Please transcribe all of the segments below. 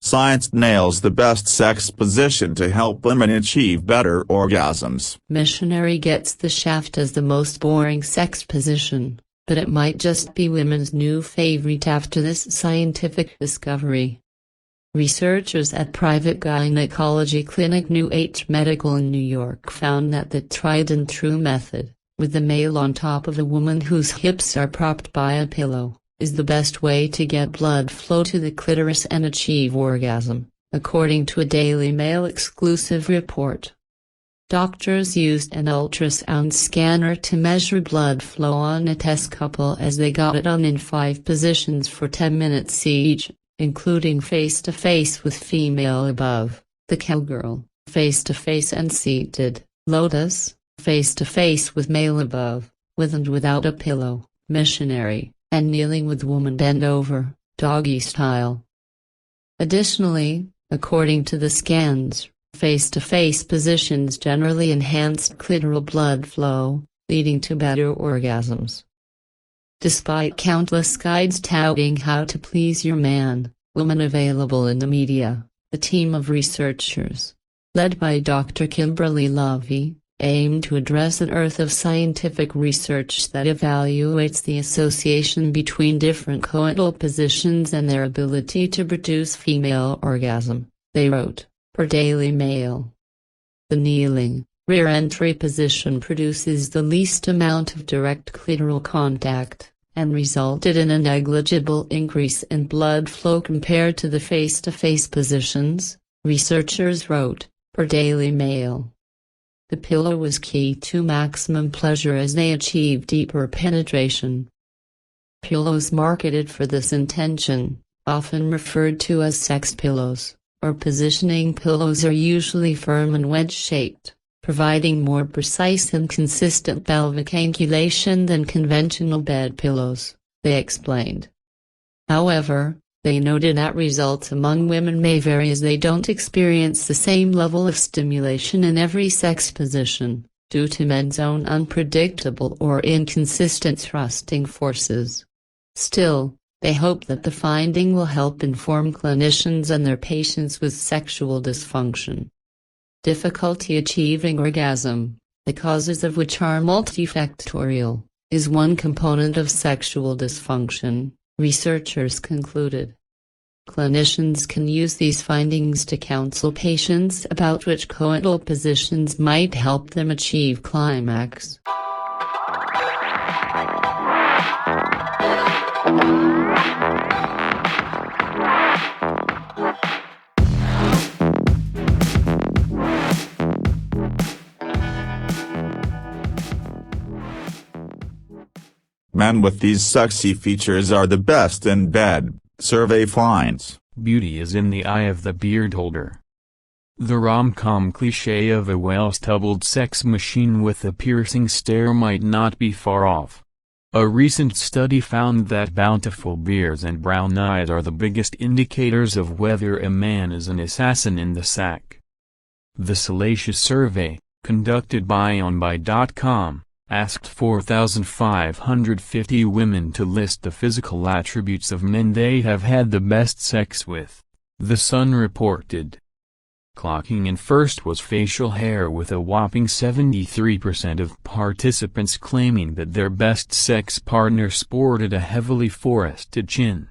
Science nails the best sex position to help women achieve better orgasms. Missionary gets the shaft as the most boring sex position, but it might just be women's new favorite after this scientific discovery. Researchers at private gynecology clinic New Age Medical in New York found that the tried-and-true method, with the male on top of a woman whose hips are propped by a pillow, is the best way to get blood flow to the clitoris and achieve orgasm, according to a Daily Mail exclusive report. Doctors used an ultrasound scanner to measure blood flow on a test couple as they got it on in 5 positions for 10 minutes each, including face-to-face with female above, the cowgirl, face-to-face and seated, lotus, face-to-face with male above, with and without a pillow, missionary, and kneeling with woman bent over, doggy style. Additionally, according to the scans, face-to-face positions generally enhanced clitoral blood flow, leading to better orgasms. Despite countless guides touting how to please your man, woman available in the media, the team of researchers, led by Dr. Kimberly Lovey, aim to address an dearth of scientific research that evaluates the association between different coital positions and their ability to produce female orgasm, they wrote, per Daily Mail. The kneeling, rear entry position produces the least amount of direct clitoral contact, and resulted in a negligible increase in blood flow compared to the face-to-face positions, researchers wrote, per Daily Mail. The pillow was key to maximum pleasure as they achieved deeper penetration. Pillows marketed for this intention, often referred to as sex pillows, or positioning pillows, are usually firm and wedge-shaped, providing more precise and consistent pelvic angulation than conventional bed pillows, they explained. However, they noted that results among women may vary as they don't experience the same level of stimulation in every sex position, due to men's own unpredictable or inconsistent thrusting forces. Still, they hope that the finding will help inform clinicians and their patients with sexual dysfunction. Difficulty achieving orgasm, the causes of which are multifactorial, is one component of sexual dysfunction, researchers concluded. Clinicians can use these findings to counsel patients about which coital positions might help them achieve climax. Men with these sexy features are the best in bed, survey finds. Beauty is in the eye of the beard holder. The rom-com cliché of a well-stubbled sex machine with a piercing stare might not be far off. A recent study found that bountiful beards and brown eyes are the biggest indicators of whether a man is an assassin in the sack. The Salacious survey, conducted by onbuy.com, asked 4,550 women to list the physical attributes of men they have had the best sex with. The Sun reported. Clocking in first was facial hair, with a whopping 73% of participants claiming that their best sex partner sported a heavily forested chin.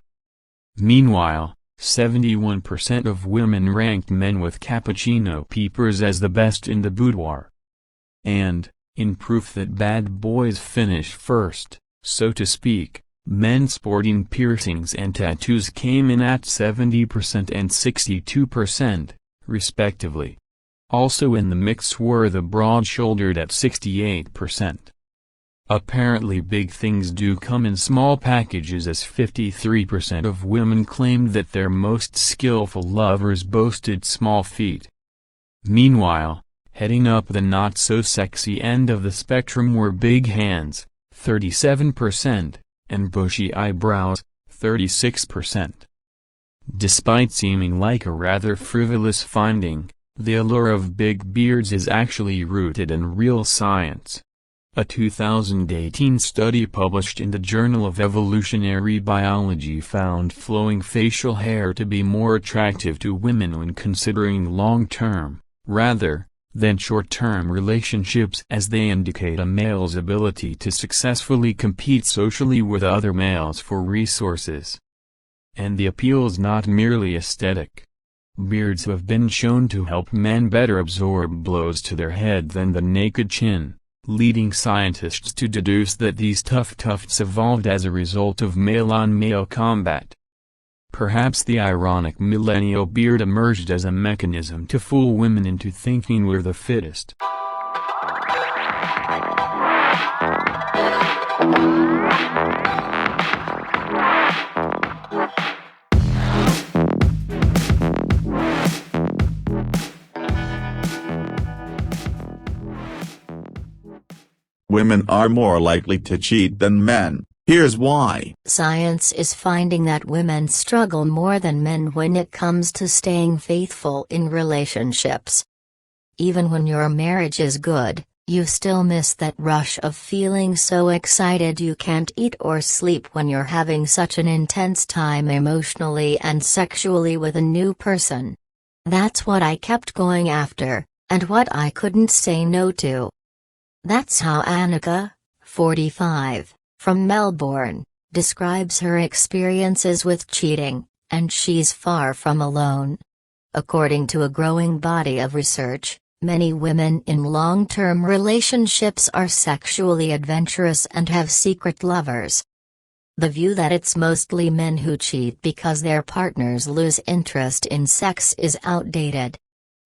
Meanwhile, 71% of women ranked men with cappuccino peepers as the best in the boudoir. And, in proof that bad boys finish first, so to speak, men sporting piercings and tattoos came in at 70% and 62%, respectively. Also in the mix were the broad-shouldered at 68%. Apparently big things do come in small packages, as 53% of women claimed that their most skillful lovers boasted small feet. Meanwhile, heading up the not-so-sexy end of the spectrum were big hands, 37%, and bushy eyebrows, 36%. Despite seeming like a rather frivolous finding, the allure of big beards is actually rooted in real science. A 2018 study published in the Journal of Evolutionary Biology found flowing facial hair to be more attractive to women when considering long-term, rather than short-term relationships, as they indicate a male's ability to successfully compete socially with other males for resources. And the appeal is not merely aesthetic. Beards have been shown to help men better absorb blows to their head than the naked chin, leading scientists to deduce that these tough tufts evolved as a result of male-on-male combat. Perhaps the ironic millennial beard emerged as a mechanism to fool women into thinking we're the fittest. Women are more likely to cheat than men. Here's why. Science is finding that women struggle more than men when it comes to staying faithful in relationships. Even when your marriage is good, you still miss that rush of feeling so excited you can't eat or sleep when you're having such an intense time emotionally and sexually with a new person. That's what I kept going after, and what I couldn't say no to. That's how Annika, 45, from Melbourne, describes her experiences with cheating, and she's far from alone. According to a growing body of research, many women in long-term relationships are sexually adventurous and have secret lovers. The view that it's mostly men who cheat because their partners lose interest in sex is outdated.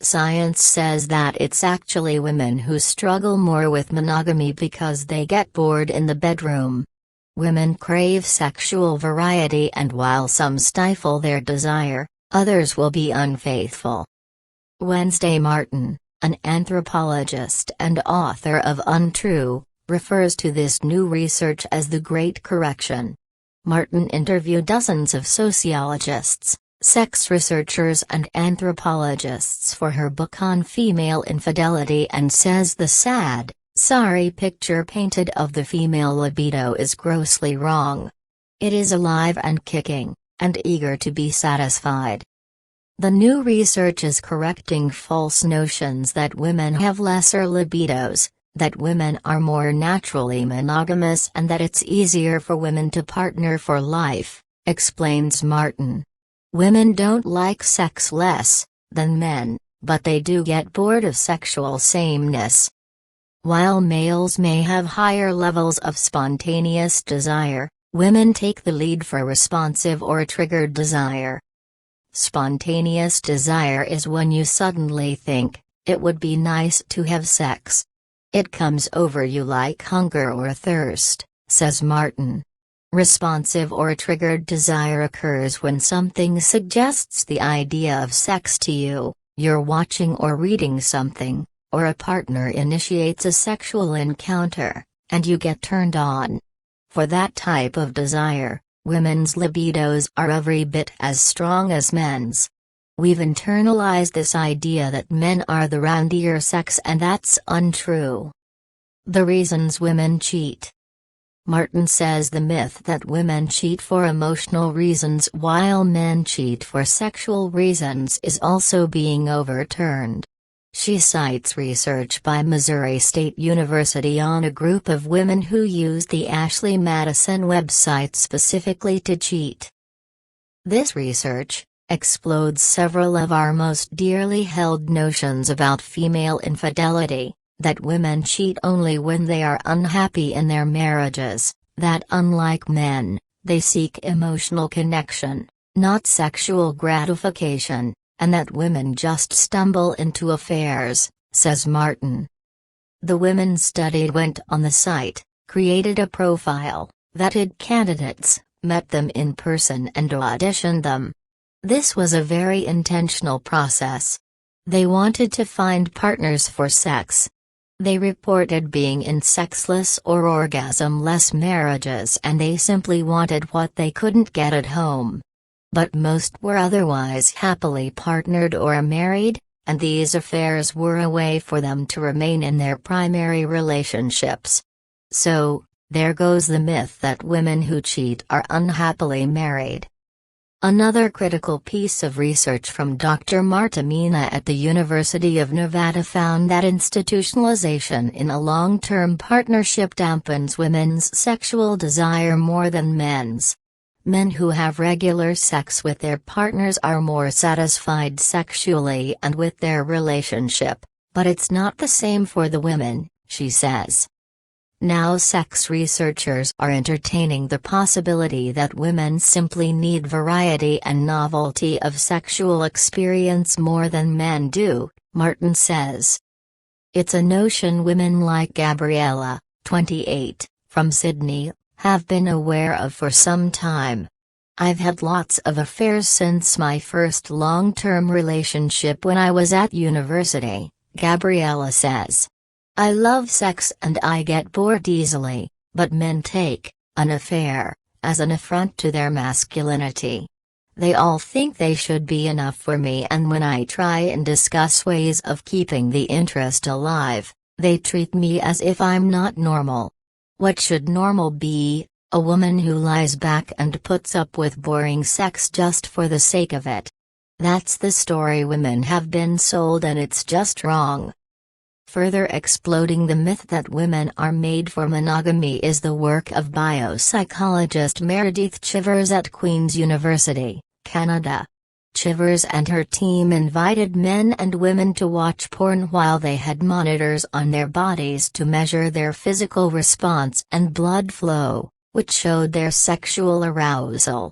Science says that it's actually women who struggle more with monogamy because they get bored in the bedroom. Women crave sexual variety, and while some stifle their desire, others will be unfaithful. Wednesday Martin, an anthropologist and author of Untrue, refers to this new research as the Great Correction. Martin interviewed dozens of sociologists, sex researchers and anthropologists for her book on female infidelity, and says the sad, sorry picture painted of the female libido is grossly wrong. It is alive and kicking, and eager to be satisfied. The new research is correcting false notions that women have lesser libidos, that women are more naturally monogamous, and that it's easier for women to partner for life, explains Martin. Women don't like sex less than men, but they do get bored of sexual sameness. While males may have higher levels of spontaneous desire, women take the lead for responsive or triggered desire. Spontaneous desire is when you suddenly think, it would be nice to have sex. It comes over you like hunger or thirst, says Martin. Responsive or triggered desire occurs when something suggests the idea of sex to you, you're watching or reading something, or a partner initiates a sexual encounter, and you get turned on. For that type of desire, women's libidos are every bit as strong as men's. We've internalized this idea that men are the roundier sex, and that's untrue. The reasons women cheat. Martin says the myth that women cheat for emotional reasons while men cheat for sexual reasons is also being overturned. She cites research by Missouri State University on a group of women who used the Ashley Madison website specifically to cheat. This research explodes several of our most dearly held notions about female infidelity. That women cheat only when they are unhappy in their marriages, that unlike men, they seek emotional connection, not sexual gratification, and that women just stumble into affairs, says Martin. The women studied went on the site, created a profile, vetted candidates, met them in person and auditioned them. This was a very intentional process. They wanted to find partners for sex. They reported being in sexless or orgasm-less marriages, and they simply wanted what they couldn't get at home. But most were otherwise happily partnered or married, and these affairs were a way for them to remain in their primary relationships. So, there goes the myth that women who cheat are unhappily married. Another critical piece of research from Dr. Marta Mina at the University of Nevada found that institutionalization in a long-term partnership dampens women's sexual desire more than men's. Men who have regular sex with their partners are more satisfied sexually and with their relationship, but it's not the same for the women, she says. Now sex researchers are entertaining the possibility that women simply need variety and novelty of sexual experience more than men do, Martin says. It's a notion women like Gabriella, 28, from Sydney, have been aware of for some time. I've had lots of affairs since my first long-term relationship when I was at university, Gabriella says. I love sex and I get bored easily, but men take an affair as an affront to their masculinity. They all think they should be enough for me, and when I try and discuss ways of keeping the interest alive, they treat me as if I'm not normal. What should normal be? A woman who lies back and puts up with boring sex just for the sake of it. That's the story women have been sold, and it's just wrong. Further exploding the myth that women are made for monogamy is the work of biopsychologist Meredith Chivers at Queen's University, Canada. Chivers and her team invited men and women to watch porn while they had monitors on their bodies to measure their physical response and blood flow, which showed their sexual arousal.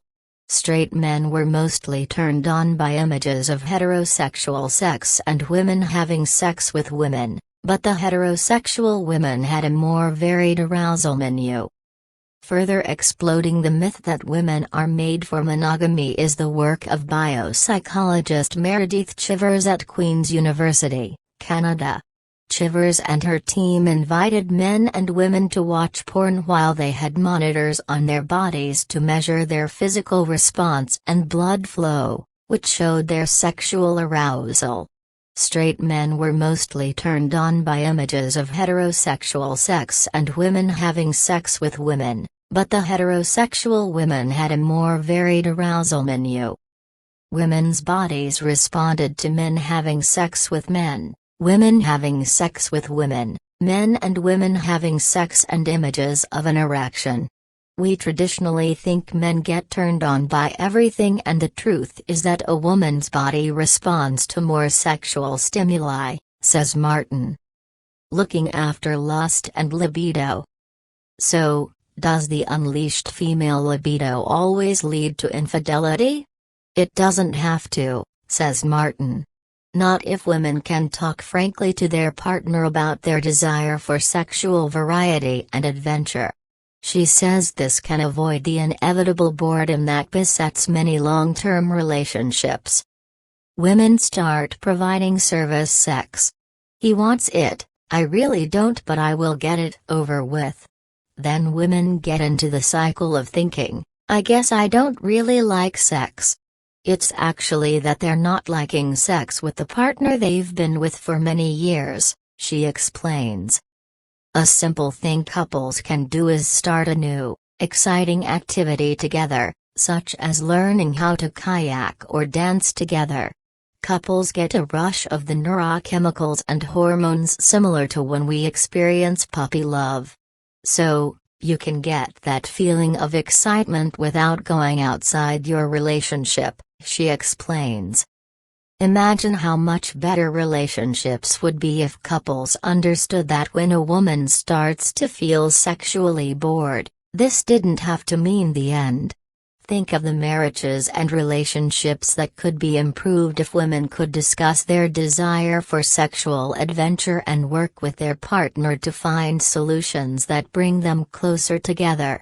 Straight men were mostly turned on by images of heterosexual sex and women having sex with women, but the heterosexual women had a more varied arousal menu. Further exploding the myth that women are made for monogamy is the work of biopsychologist Meredith Chivers at Queen's University, Canada. Chivers and her team invited men and women to watch porn while they had monitors on their bodies to measure their physical response and blood flow, which showed their sexual arousal. Straight men were mostly turned on by images of heterosexual sex and women having sex with women, but the heterosexual women had a more varied arousal menu. Women's bodies responded to men having sex with men, women having sex with women, men and women having sex, and images of an erection. We traditionally think men get turned on by everything, and the truth is that a woman's body responds to more sexual stimuli, says Martin. Looking after lust and libido. So, does the unleashed female libido always lead to infidelity? It doesn't have to, says Martin. Not if women can talk frankly to their partner about their desire for sexual variety and adventure. She says this can avoid the inevitable boredom that besets many long-term relationships. Women start providing service sex. He wants it, I really don't, but I will get it over with. Then women get into the cycle of thinking, I guess I don't really like sex. It's actually that they're not liking sex with the partner they've been with for many years, she explains. A simple thing couples can do is start a new, exciting activity together, such as learning how to kayak or dance together. Couples get a rush of the neurochemicals and hormones similar to when we experience puppy love. So, you can get that feeling of excitement without going outside your relationship, she explains. Imagine how much better relationships would be if couples understood that when a woman starts to feel sexually bored, this didn't have to mean the end. Think of the marriages and relationships that could be improved if women could discuss their desire for sexual adventure and work with their partner to find solutions that bring them closer together.